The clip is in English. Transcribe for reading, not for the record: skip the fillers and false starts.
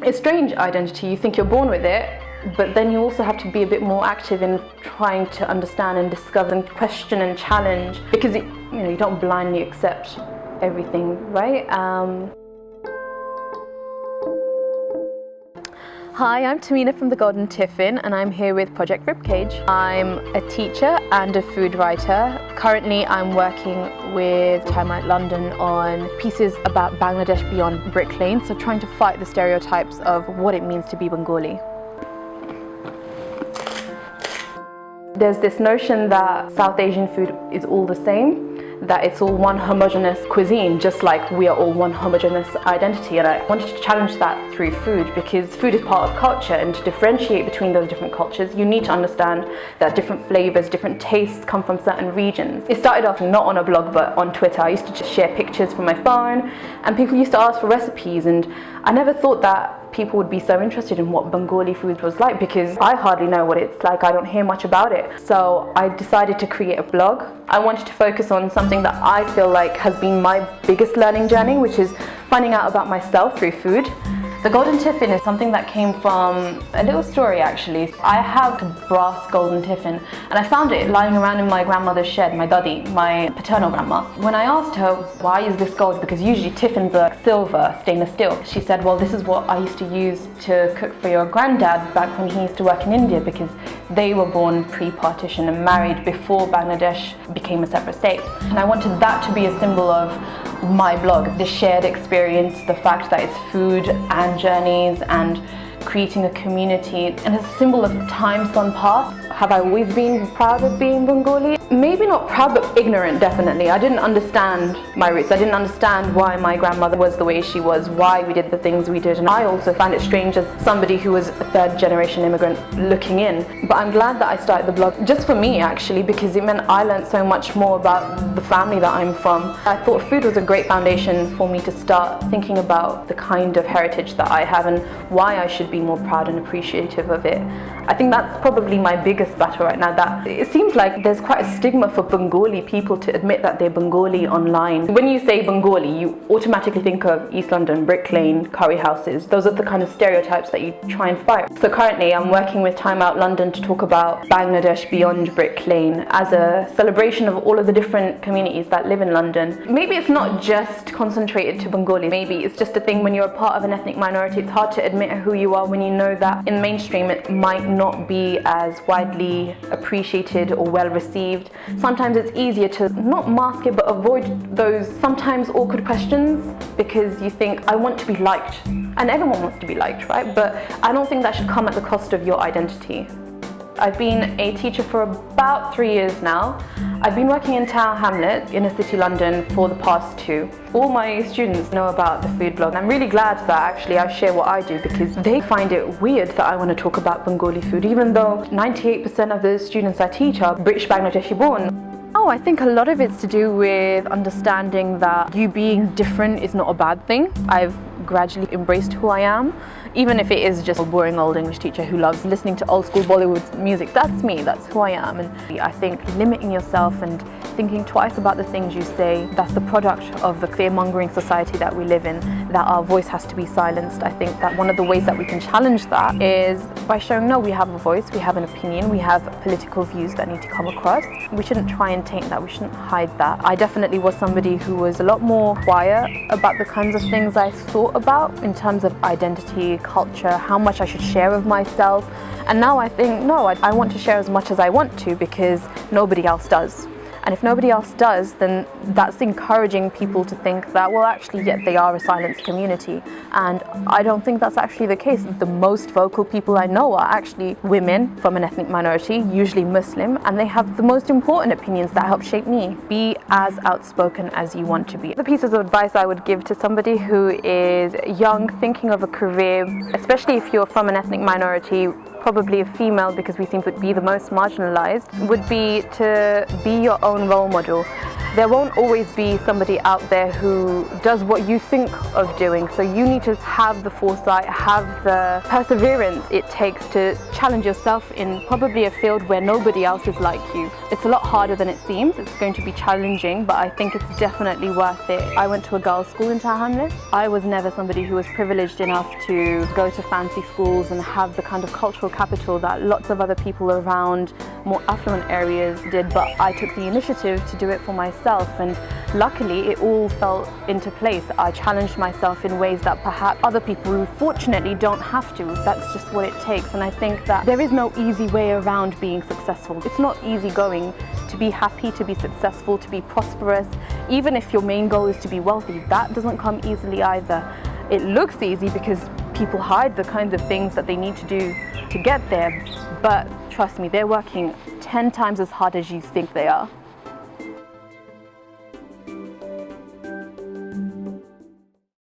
It's strange identity. You think you're born with it, but then you also have to be a bit more active in trying to understand and discover and question and challenge, because you don't blindly accept everything, right? Hi, I'm Tamina from the Golden Tiffin, and I'm here with Project Ribcage. I'm a teacher and a food writer. Currently, I'm working with Time Out London on pieces about Bangladesh beyond Brick Lane, so trying to fight the stereotypes of what it means to be Bengali. There's this notion that South Asian food is all the same, that it's all one homogeneous cuisine, just like we are all one homogeneous identity. And I wanted to challenge that through food, because food is part of culture, and to differentiate between those different cultures, you need to understand that different flavors, different tastes come from certain regions. It started off not on a blog, but on Twitter. I used to just share pictures from my phone, and people used to ask for recipes, and I never thought that people would be so interested in what Bengali food was like, because I hardly know what it's like. I don't hear much about it. So I decided to create a blog. I wanted to focus on something that I feel like has been my biggest learning journey, which is finding out about myself through food. The Golden Tiffin is something that came from a little story, actually. I have a brass Golden Tiffin, and I found it lying around in my grandmother's shed, my dadi, my paternal grandma. When I asked her, why is this gold? Because usually tiffins are silver, stainless steel. She said, well, this is what I used to use to cook for your granddad back when he used to work in India, because they were born pre-partition and married before Bangladesh became a separate state. And I wanted that to be a symbol of my blog, the shared experience, the fact that it's food and journeys and creating a community, and it's a symbol of times gone past. Have I always been proud of being Bengali? Maybe not proud, but ignorant, definitely. I didn't understand my roots. I didn't understand why my grandmother was the way she was, why we did the things we did. And I also found it strange as somebody who was a third-generation immigrant looking in. But I'm glad that I started the blog, just for me, actually, because it meant I learned so much more about the family that I'm from. I thought food was a great foundation for me to start thinking about the kind of heritage that I have and why I should be more proud and appreciative of it. I think that's probably my biggest battle right now, that it seems like there's quite a stigma for Bengali people to admit that they're Bengali online. When you say Bengali, you automatically think of East London, Brick Lane, curry houses. Those are the kind of stereotypes that you try and fight. So currently I'm working with Time Out London to talk about Bangladesh beyond Brick Lane as a celebration of all of the different communities that live in London. Maybe it's not just concentrated to Bengali. Maybe it's just a thing when you're a part of an ethnic minority. It's hard to admit who you are when you know that in mainstream it might not be as widely appreciated or well received. Sometimes it's easier to not mask it but avoid those sometimes awkward questions, because you think, I want to be liked, and everyone wants to be liked, right? But I don't think that should come at the cost of your identity. I've been a teacher for about 3 years now. I've been working in Tower Hamlets, inner city London, for the past 2. All my students know about the food blog. I'm really glad that actually I share what I do, because they find it weird that I want to talk about Bengali food, even though 98% of the students I teach are British Bangladeshi born. Oh, I think a lot of it's to do with understanding that you being different is not a bad thing. I've gradually embraced who I am, even if it is just a boring old English teacher who loves listening to old school Bollywood music. That's me, that's who I am. And I think limiting yourself and thinking twice about the things you say, that's the product of the fear-mongering society that we live in, that our voice has to be silenced. I think that one of the ways that we can challenge that is by showing, no, we have a voice, we have an opinion, we have political views that need to come across. We shouldn't try and taint that, we shouldn't hide that. I definitely was somebody who was a lot more quiet about the kinds of things I thought about in terms of identity, culture, how much I should share of myself. And now I think, no, I want to share as much as I want to, because nobody else does. And if nobody else does, then that's encouraging people to think that, well, actually, yet they are a silenced community. And I don't think that's actually the case. The most vocal people I know are actually women from an ethnic minority, usually Muslim, and they have the most important opinions that help shape me. Be as outspoken as you want to be. The pieces of advice I would give to somebody who is young, thinking of a career, especially if you're from an ethnic minority, probably a female, because we seem to be the most marginalized, would be to be your own role model. There won't always be somebody out there who does what you think of doing, so you need to have the foresight, have the perseverance it takes to challenge yourself in probably a field where nobody else is like you. It's a lot harder than it seems. It's going to be challenging, but I think it's definitely worth it. I went to a girls' school in Tower Hamlets. I was never somebody who was privileged enough to go to fancy schools and have the kind of cultural capital that lots of other people around more affluent areas did, but I took the initiative to do it for myself, and luckily it all fell into place. I challenged myself in ways that perhaps other people fortunately don't have to. That's just what it takes, and I think that there is no easy way around being successful. It's not easy going to be happy, to be successful, to be prosperous. Even if your main goal is to be wealthy, that doesn't come easily either. It looks easy because people hide the kinds of things that they need to do to get there, but trust me, they're working 10 times as hard as you think they are.